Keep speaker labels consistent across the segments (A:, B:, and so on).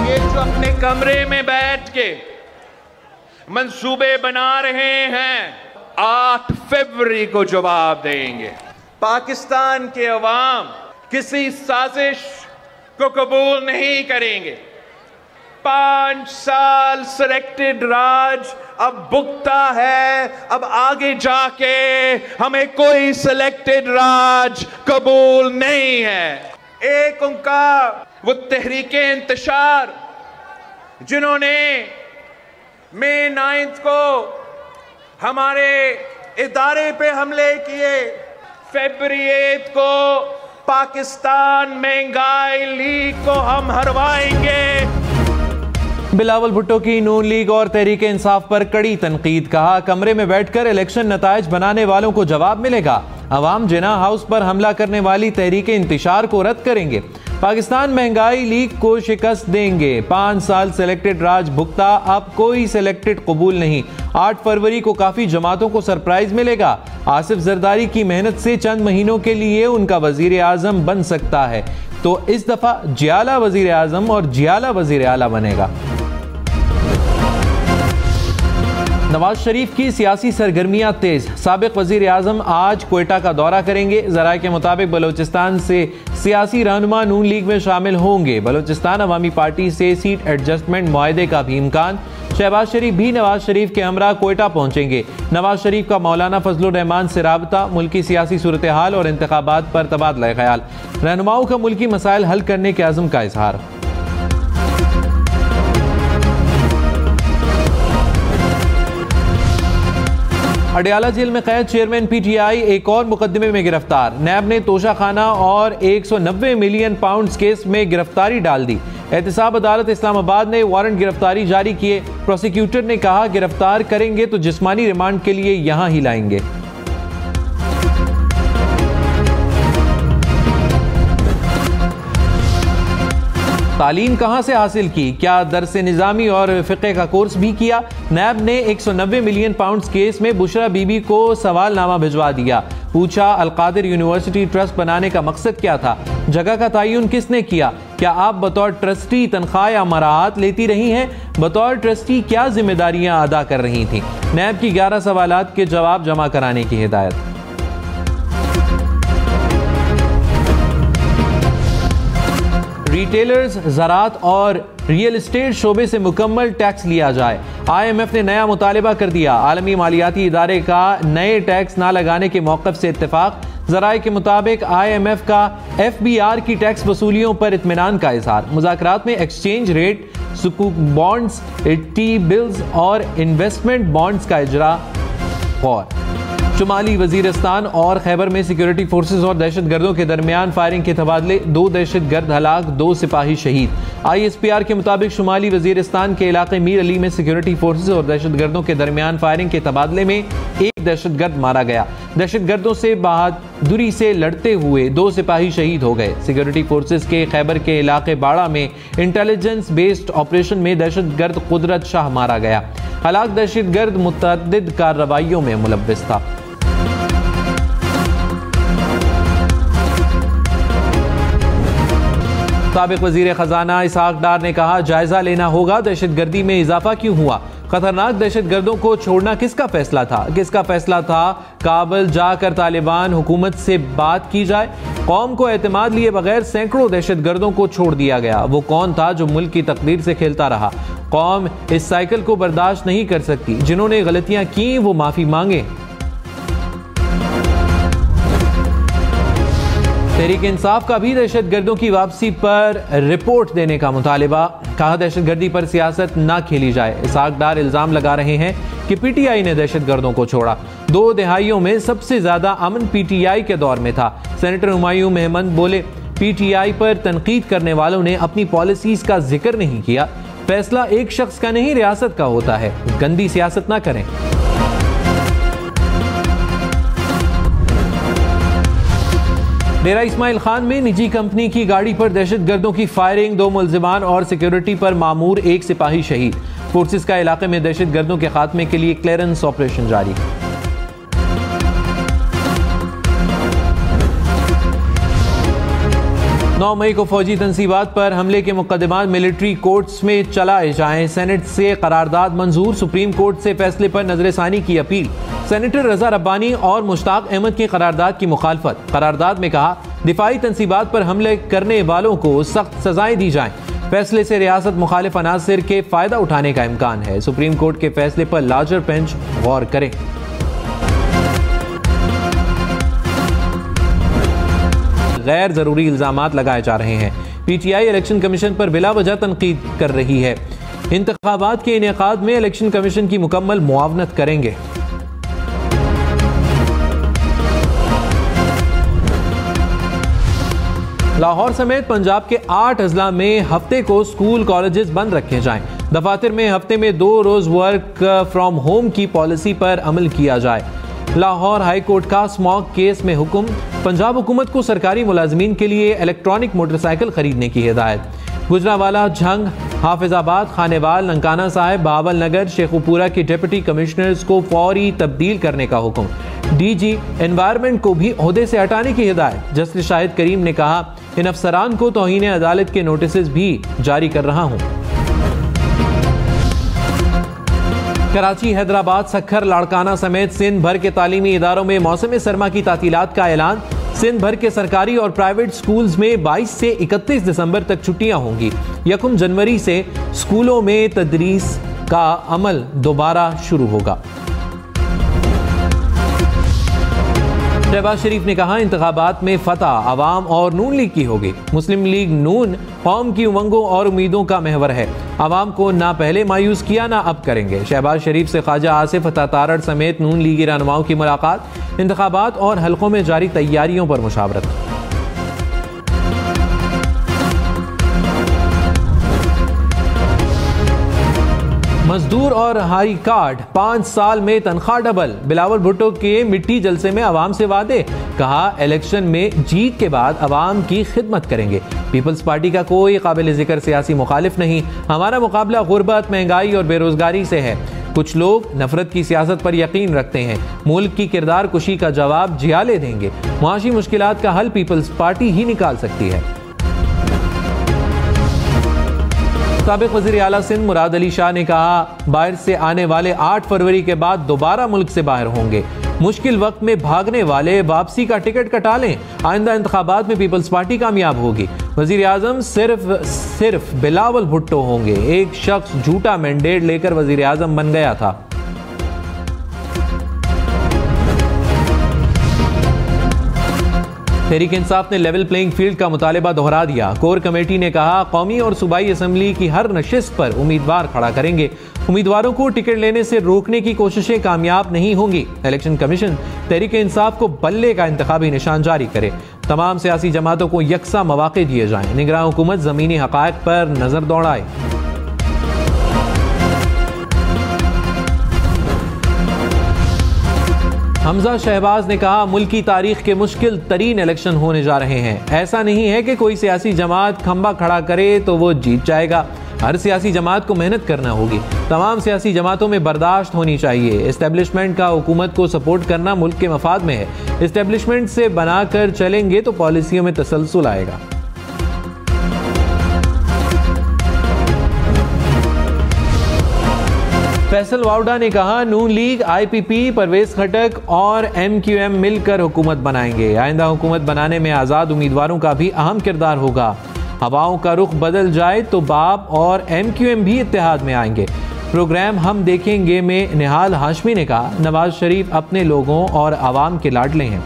A: ये जो अपने कमरे में बैठ के मंसूबे बना रहे हैं, 8 फरवरी को जवाब देंगे। पाकिस्तान के अवाम किसी साजिश को कबूल नहीं करेंगे। 5 साल सिलेक्टेड राज अब भुगता है। अब आगे जाके हमें कोई सिलेक्टेड राज कबूल नहीं है। एक उनका वो तहरीके इंतशार जिन्होंने मई 9 को हमारे इदारे पे हमले किए, फरवरी 8 को पाकिस्तान महंगाई लीग को हम हरवाएंगे।
B: बिलावल भुट्टो की नून लीग और तहरीक इंसाफ पर कड़ी तनकीद। कहा, कमरे में बैठकर इलेक्शन नताइज बनाने वालों को जवाब मिलेगा। अवाम जिन्ना हाउस पर हमला करने वाली तहरीक इंतशार को रद्द करेंगे। पाकिस्तान महंगाई लीग को शिकस्त देंगे। 5 साल सिलेक्टेड राज भुगता, अब कोई सिलेक्टेड कबूल नहीं। 8 फरवरी को काफी जमातों को सरप्राइज मिलेगा। आसिफ जरदारी की मेहनत से चंद महीनों के लिए उनका वजीर आजम बन सकता है, तो इस दफा जियाला वजीर आजम और जियाला वजीर आला बनेगा। नवाज शरीफ की सियासी सरगर्मियां तेज। साबिक वजीर आजम आज क्वेटा का दौरा करेंगे। जराये के मुताबिक बलोचिस्तान से सियासी रहनुमा नून लीग में शामिल होंगे। बलोचिस्तान अवामी पार्टी से सीट एडजस्टमेंट मुआहदे का भी इम्कान। शहबाज शरीफ भी नवाज शरीफ के हमरा क्वेटा पहुंचेंगे। नवाज शरीफ का मौलाना फजलुर रहमान से राबता, मुल्की सियासी सूरत हाल और इंतखाबात पर तबादला ख्याल। रहनुमाओं का मुल्की मसाइल हल करने के अज़्म का इजहार। अडयाला जेल में कैद चेयरमैन पीटीआई एक और मुकदमे में गिरफ्तार। नैब ने तोशाखाना और 190 मिलियन पाउंड केस में गिरफ्तारी डाल दी। एहतसाब अदालत इस्लामाबाद ने वारंट गिरफ्तारी जारी किए। प्रोसिक्यूटर ने कहा, गिरफ्तार करेंगे तो जिस्मानी रिमांड के लिए यहां ही लाएंगे। तालीम कहां से हासिल की? क्या दरस निज़ामी और फ़िक़्ह का कोर्स भी किया? नैब ने 190 मिलियन पाउंड केस में बुशरा बीबी को सवालनामा भिजवा दिया। पूछा, अलकादिर यूनिवर्सिटी ट्रस्ट बनाने का मकसद क्या था? जगह का तयन किसने किया? क्या आप बतौर ट्रस्टी तनख्वाह या मराहत लेती रही हैं? बतौर ट्रस्टी क्या जिम्मेदारियां अदा कर रही थी? नैब की 11 सवालात के जवाब जमा कराने की हिदायत। रिटेलर्स, ज़राअत और रियल एस्टेट शोबे से मुकम्मल टैक्स लिया जाए। IMF ने नया मुतालबा कर दिया। आलमी मालियाती इदारे का नए टैक्स ना लगाने के मौक़िफ़ से इत्तेफाक। ज़राए के मुताबिक IMF का FBR की टैक्स वसूलियों पर इत्मीनान का इज़हार। मुज़ाकरात में एक्सचेंज रेट, सुकूक बॉन्ड्स, टी बिल्स और इन्वेस्टमेंट बॉन्ड्स का इजरा गौर। शुमाली वजीरिस्तान और खैबर में सिक्योरिटी फोर्सेज और दहशत गर्दों के दरमियान फायरिंग के तबादले। 2 दहशत गर्द हलाक, 2 सिपाही शहीद। ISPR के मुताबिक शुमाली वजीरिस्तान के इलाके मीर अली में सिक्योरिटी फोर्सेज और दहशत गर्दों के दरमियान फायरिंग के तबादले में 1 दहशत गर्द मारा गया। दहशत गर्दों से बहादुरी से लड़ते हुए 2 सिपाही शहीद हो गए। सिक्योरिटी फोर्सेज के खैबर के इलाके बाड़ा में इंटेलिजेंस बेस्ड ऑपरेशन में दहशत गर्द कुदरत शाह मारा गया। हलाक दहशत गर्द मुतअद्दिद कार्रवाइयों में मुलव्विस था। साबिक वजीर खजाना इसहाक डार ने कहा, जायजा लेना होगा दहशत गर्दी में इजाफा क्यों हुआ? खतरनाक दहशत गर्दों को छोड़ना किसका फैसला था? किसका फैसला था काबुल जाकर तालिबान हुकूमत से बात की जाए? कौम को एतमाद लिए बगैर सैकड़ों दहशत गर्दों को छोड़ दिया गया। वो कौन था जो मुल्क की तकदीर से खेलता रहा? कौम इस साइकिल को बर्दाश्त नहीं कर सकती। जिन्होंने गलतियां की वो माफी मांगे। तहरीक इंसाफ का भी दहशत गर्दों की वापसी पर रिपोर्ट देने का मुतालिबा। कहा, दहशत गर्दी पर सियासत ना खेली जाए। इसहाक डार इल्जाम लगा रहे हैं कि PTI ने दहशत गर्दों को छोड़ा। 2 दहाइयों में सबसे ज्यादा अमन PTI के दौर में था। सेनेटर हुमायूं महमद बोले, PTI पर तनकीद करने वालों ने अपनी पॉलिसीज का जिक्र नहीं किया। फैसला एक शख्स का नहीं, रियासत का होता है। गंदी सियासत ना करें। डेरा इस्माइल खान में निजी कंपनी की गाड़ी पर दहशत गर्दों की फायरिंग। 2 मुल्जिमान और सिक्योरिटी पर मामूर 1 सिपाही शहीद। फोर्सेस का इलाके में दहशत गर्दों के खात्मे के लिए क्लियरेंस ऑपरेशन जारी। 9 मई को फौजी तंसीबात पर हमले के मुकदमात मिलिट्री कोर्ट्स में चलाए जाएं। सेनेट से करारदाद मंजूर। सुप्रीम कोर्ट से फैसले पर नजरसानी की अपील। सेनेटर रजा रब्बानी और मुश्ताक अहमद की करारदाद की मुखालफत। करारदाद में कहा दिफाई तंसीबात पर हमले करने वालों को सख्त सजाएं दी जाएं। फैसले से रियासत मुखालिफ अनासिर के फायदा उठाने का इम्कान है। सुप्रीम कोर्ट के फैसले पर लार्जर बेंच गौर करे। गैर जरूरी इल्जामात लगाए जा रहे हैं। पीटीआई इलेक्शन कमीशन पर बिला वजह तनकीद कर रही है। इंतखाबात के इनेकाद में इलेक्शन कमीशन की मुकम्मल मुआवनत करेंगे। लाहौर समेत पंजाब के 8 अजला में हफ्ते को स्कूल कॉलेजेस बंद रखे जाएं। दफातर में हफ्ते में 2 रोज वर्क फ्रॉम होम की पॉलिसी पर अमल किया जाए। लाहौर हाई कोर्ट का स्मॉग केस में हुक्म। पंजाब हुकूमत को सरकारी मुलाजमीन के लिए इलेक्ट्रॉनिक मोटरसाइकिल खरीदने की हिदायत। गुजरावाला, झंग, हाफिजाबाद, खानेवाल, ननकाना साहिब, बावल नगर, शेखुपुरा के डिप्टी कमिश्नर्स को फौरी तब्दील करने का हुक्म। डीजी एनवायरमेंट को भी ओहदे से हटाने की हिदायत। जस्टिस शाहिद करीम ने कहा इन अफसरान को तौहीन अदालत के नोटिस भी जारी कर रहा हूं। कराची, हैदराबाद, सखर, लाड़काना समेत सिंध भर के तालीमी इदारों में मौसम सरमा की तातीलात का ऐलान। सिंध भर के सरकारी और प्राइवेट स्कूल्स में 22 से 31 दिसंबर तक छुट्टियां होंगी। 1 जनवरी से स्कूलों में तदरीस का अमल दोबारा शुरू होगा। शहबाज शरीफ ने कहा इंतखाबात में फतह अवाम और नून लीग की होगी। मुस्लिम लीग नून कौम की उमंगों और उम्मीदों का महवर है। अवाम को ना पहले मायूस किया ना अब करेंगे। शहबाज शरीफ से ख्वाजा आसिफ तातारड़ समेत नून लीगी रहनुमाओं की मुलाकात। इंतखाबात और हलकों में जारी तैयारियों पर मुशावरत। मजदूर और हाई कार्ड 5 साल में तनख्वाह डबल। बिलावल भुट्टो के मिट्टी जलसे में अवाम से वादे। कहा इलेक्शन में जीत के बाद अवाम की खिदमत करेंगे। पीपल्स पार्टी का कोई काबिल जिक्र सियासी मुखालिफ नहीं। हमारा मुकाबला गुर्बत, महंगाई और बेरोजगारी से है। कुछ लोग नफरत की सियासत पर यकीन रखते हैं। मुल्क की किरदार कुशी का जवाब जियाले देंगे। मुआशी मुश्किलात का हल पीपल्स पार्टी ही निकाल सकती है। साबिक वज़ीर आला सिंध मुराद अली शाह ने कहा बाहर से आने वाले 8 फरवरी के बाद दोबारा मुल्क से बाहर होंगे। मुश्किल वक्त में भागने वाले वापसी का टिकट कटा लें। आइंदा इंतखाबात में पीपल्स पार्टी कामयाब होगी। वज़ीर आज़म सिर्फ बिलावल भुट्टो होंगे। एक शख्स झूठा मैंडेट लेकर वज़ीर आज़म बन गया था। तहरीक इंसाफ ने लेवल प्लेइंग फील्ड का मुतालिबा दोहरा दिया। कोर कमेटी ने कहा कौमी और सूबाई असम्बली की हर नशिस्त पर उम्मीदवार खड़ा करेंगे। उम्मीदवारों को टिकट लेने से रोकने की कोशिशें कामयाब नहीं होंगी। इलेक्शन कमीशन तहरीक इंसाफ को बल्ले का इंतखाबी निशान जारी करे। तमाम सियासी जमातों को यकसा मौके दिए जाएं। निगरान हुकूमत ज़मीनी हक़ाइक़ पर नजर दौड़ाए। हमजा शहबाज ने कहा मुल्क की तारीख के मुश्किल तरीन इलेक्शन होने जा रहे हैं। ऐसा नहीं है कि कोई सियासी जमात खंबा खड़ा करे तो वो जीत जाएगा। हर सियासी जमात को मेहनत करना होगी। तमाम सियासी जमातों में बर्दाश्त होनी चाहिए। एस्टेब्लिशमेंट का हुकूमत को सपोर्ट करना मुल्क के मफाद में है। एस्टेब्लिशमेंट से बनाकर चलेंगे तो पॉलिसियों में तसलसल आएगा। फैसल वाउडा ने कहा नून लीग, IPP, परवेज खटक और MQM मिलकर हुकूमत बनाएंगे। आइंदा हुकूमत बनाने में आज़ाद उम्मीदवारों का भी अहम किरदार होगा। हवाओं का रुख बदल जाए तो बाप और MQM भी इत्तेहाद में आएंगे। प्रोग्राम हम देखेंगे में निहाल हाशमी ने कहा नवाज शरीफ अपने लोगों और आवाम के लाडले हैं।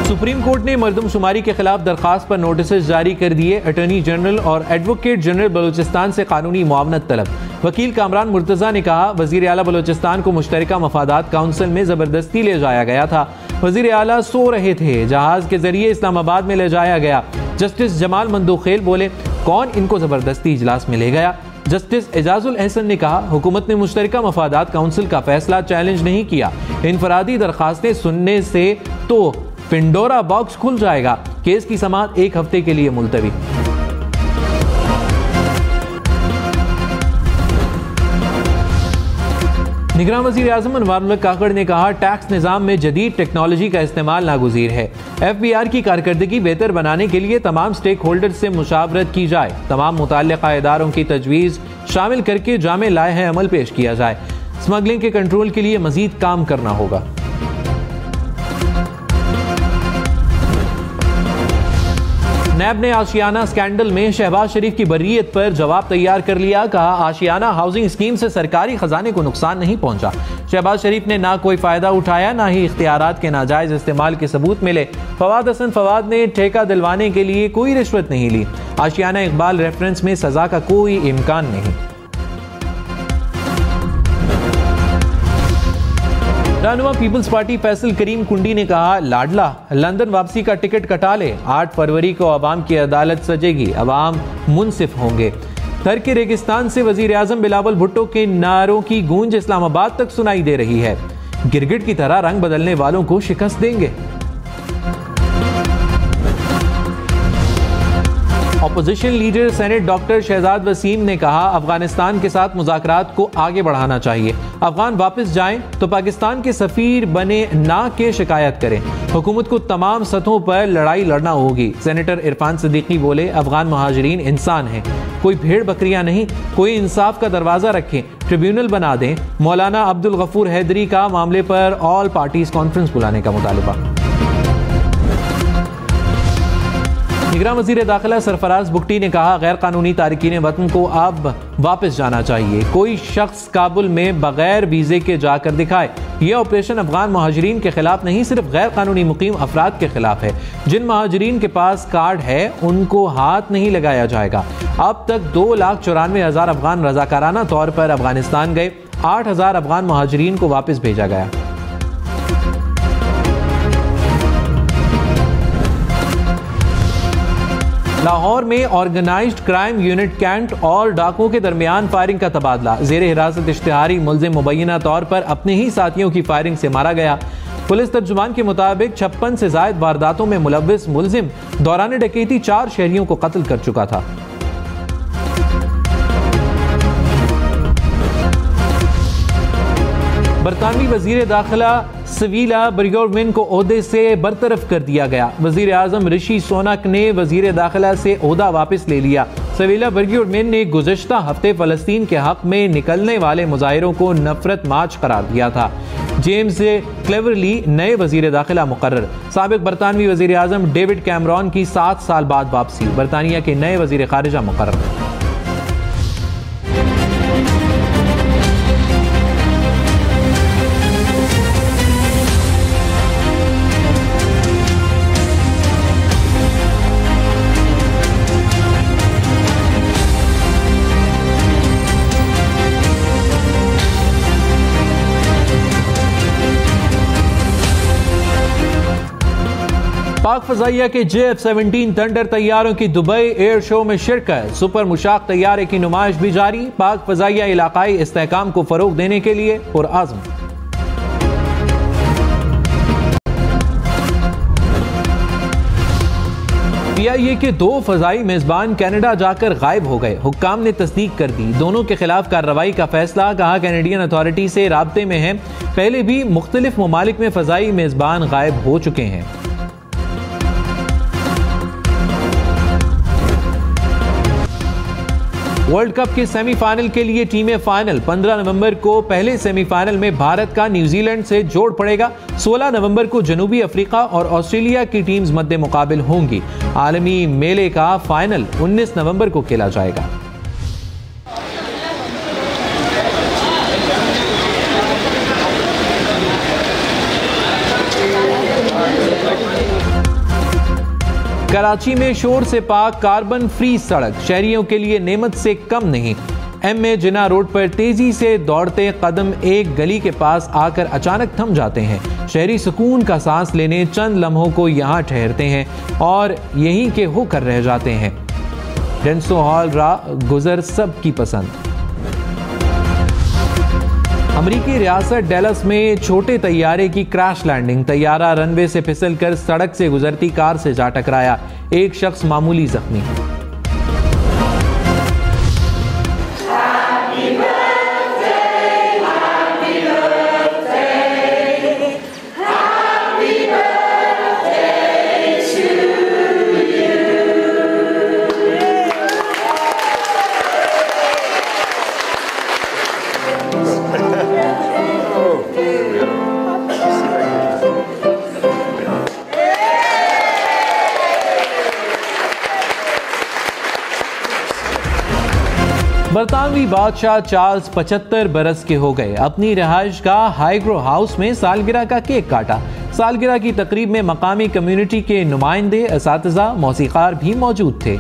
B: सुप्रीम कोर्ट ने मरदमशुमारी के खिलाफ दरखास्त पर नोटिस जारी कर दिए। अटॉर्नी जनरल और एडवोकेट जनरल बलूचिस्तान से कानूनी मुआवनत तलब। वकील कामरान मुर्तजा ने कहा वजीर आला बलूचिस्तान को मुश्तरका मफादात काउंसिल में जबरदस्ती ले जाया गया था। वजीर आला सो रहे थे, जहाज के जरिए इस्लामाबाद में ले जाया गया। जस्टिस जमाल मंदोखेल बोले कौन इनको जबरदस्ती इजलास में ले गया। जस्टिस एजाजुल एहसन ने कहा हुकूमत ने मुश्तरका मफादात काउंसिल का फैसला चैलेंज नहीं किया। इनफरादी दरखास्तें सुनने से तो पिंडोरा बॉक्स खुल जाएगा। केस की समाअत 1 हफ्ते के लिए मुलतवी। निगरान वज़ीर आज़म अनवारुल काकड़ ने कहा, टैक्स निज़ाम में जदीद टेक्नोलॉजी का इस्तेमाल नागुज़ीर है। FBR की कारकर्दगी बेहतर बनाने के लिए तमाम स्टेक होल्डर्स से मुशावरत की जाए। तमाम मुताल्लिक़ा इदारों की तजवीज़ शामिल करके जामे लाए अमल पेश किया जाए। स्मगलिंग के कंट्रोल के लिए मजीद काम करना होगा। नैब ने आशियाना स्कैंडल में शहबाज शरीफ की बर्रियत पर जवाब तैयार कर लिया। कहा, आशियाना हाउसिंग स्कीम से सरकारी खजाने को नुकसान नहीं पहुंचा। शहबाज शरीफ ने ना कोई फायदा उठाया, ना ही इख्तियारात के नाजायज इस्तेमाल के सबूत मिले। फवाद हसन फवाद ने ठेका दिलवाने के लिए कोई रिश्वत नहीं ली। आशियाना इकबाल रेफरेंस में सजा का कोई इम्कान नहीं। रहनुमा पीपल्स पार्टी फैसल करीम कुंडी ने कहा, लाडला लंदन वापसी का टिकट कटा ले। 8 फरवरी को अवाम की अदालत सजेगी, अवाम मुनसिफ होंगे। थर के रेगिस्तान से वजीर आजम बिलावल भुट्टो के नारों की गूंज इस्लामाबाद तक सुनाई दे रही है। गिरगिट की तरह रंग बदलने वालों को शिकस्त देंगे। Opposition leader senate doctor Shahzad Waseem ने कहा, अफगानिस्तान के साथ मुज़ाकरात को आगे बढ़ाना चाहिए। अफगान वापस जाएं तो पाकिस्तान के सफीर बने ना के शिकायत करें। हुकूमत को तमाम सतहों पर लड़ाई लड़ना होगी। सेनेटर इरफान सिद्दीकी बोले, अफगान महाजरीन इंसान हैं, कोई भेड़ बकरियां नहीं। कोई इंसाफ का दरवाजा रखें, ट्रिब्यूनल बना दें। मौलाना अब्दुल गफूर हैदरी का मामले पर ऑल पार्टीज कॉन्फ्रेंस बुलाने का मुतालबा। निगरान वज़ीर दाखिला सरफराज बुगटी ने कहा, गैर कानूनी तारिकीन वतन को अब वापस जाना चाहिए। कोई शख्स काबुल में बगैर वीज़े के जाकर दिखाए। यह ऑपरेशन अफगान महाजरीन के खिलाफ नहीं, सिर्फ गैर कानूनी मुकीम अफराद के खिलाफ है। जिन महाजरीन के पास कार्ड है उनको हाथ नहीं लगाया जाएगा। अब तक 2,94,000 अफगान रजाकाराना तौर पर अफगानिस्तान गए। 8,000 अफगान महाजरीन को वापस भेजा गया। लाहौर में ऑर्गेनाइज्ड क्राइम यूनिट कैंट और डाकुओं के दरमियान फायरिंग का तबादला। जेर हिरासत इश्तिहारी मुलजिम मुबैना तौर पर अपने ही साथियों की फायरिंग से मारा गया। पुलिस तर्जुमान के मुताबिक 56 से जायद वारदातों में मुलव्विस मुलजिम दौरान डकैती 4 शहरियों को कत्ल कर चुका था। बरतानवी वजीर दाखिला सवीला बरगोरमिन को ओहदे से बरतरफ कर दिया गया। वजीर आजम ऋषि सोनक ने वजीर दाखिला से ओहदा वापस ले लिया। सवीला बरगोरमिन ने गुज़श्ता हफ्ते फलस्तीन के हक में निकलने वाले मुजाहिरों को नफरत मार्च करार दिया था। जेम्स क्लेवरली नए वजीर दाखिला मुकर्रर। साबिक बरतानवी वजीर आजम डेविड कैमरॉन की 7 साल बाद वापसी। बरतानिया के नए वजीर खारिजा मुकर्रर। पाक फजाइया के JF-17 थंडर तैयारों की दुबई एयर शो में शिरकत। सुपर मुशाक तैयारे की नुमाइश भी जारी। पाक फजाइया इलाकाई इस्तेहकाम को फरोग देने के लिए पुरआज़्म। PIA के 2 फजाई मेजबान कनाडा जाकर गायब हो गए। हुक्काम ने तस्दीक कर दी। दोनों के खिलाफ कार्रवाई का फैसला। कहा, कैनेडियन अथॉरिटी से राब्ते में है। पहले भी मुख्तलिफ ममालिक में फजाई मेजबान गायब हो चुके हैं। वर्ल्ड कप के सेमीफाइनल के लिए टीमें फाइनल। 15 नवंबर को पहले सेमीफाइनल में भारत का न्यूजीलैंड से जोड़ पड़ेगा। 16 नवंबर को जनूबी अफ्रीका और ऑस्ट्रेलिया की टीम्स मद्दे मुकाबिल होंगी। आलमी मेले का फाइनल 19 नवंबर को खेला जाएगा। कराची में शोर से पाक कार्बन फ्री सड़क शहरियों के लिए नेमत से कम नहीं। MA जिना रोड पर तेजी से दौड़ते कदम एक गली के पास आकर अचानक थम जाते हैं। शहरी सुकून का सांस लेने चंद लम्हों को यहाँ ठहरते हैं और यहीं के होकर रह जाते हैं। डेंसो हॉल गुजर सबकी पसंद। अमरीकी रियासत डेलस में छोटे तैयारे की क्रैश लैंडिंग। तैयारा रनवे से फिसलकर सड़क से गुजरती कार से जा टकराया। एक शख्स मामूली जख्मी।
C: Happy birthday, happy birthday.
B: बरतानवी बादशाह चार्ल्स 75 बरस के हो गए। अपनी रिहाइश गाह हाइग्रो हाउस में सालगिरह का केक काटा। सालगिरह की तकरीब में मकामी कम्युनिटी के नुमाइंदे, असातिज़ा, मौसीकार भी मौजूद थे।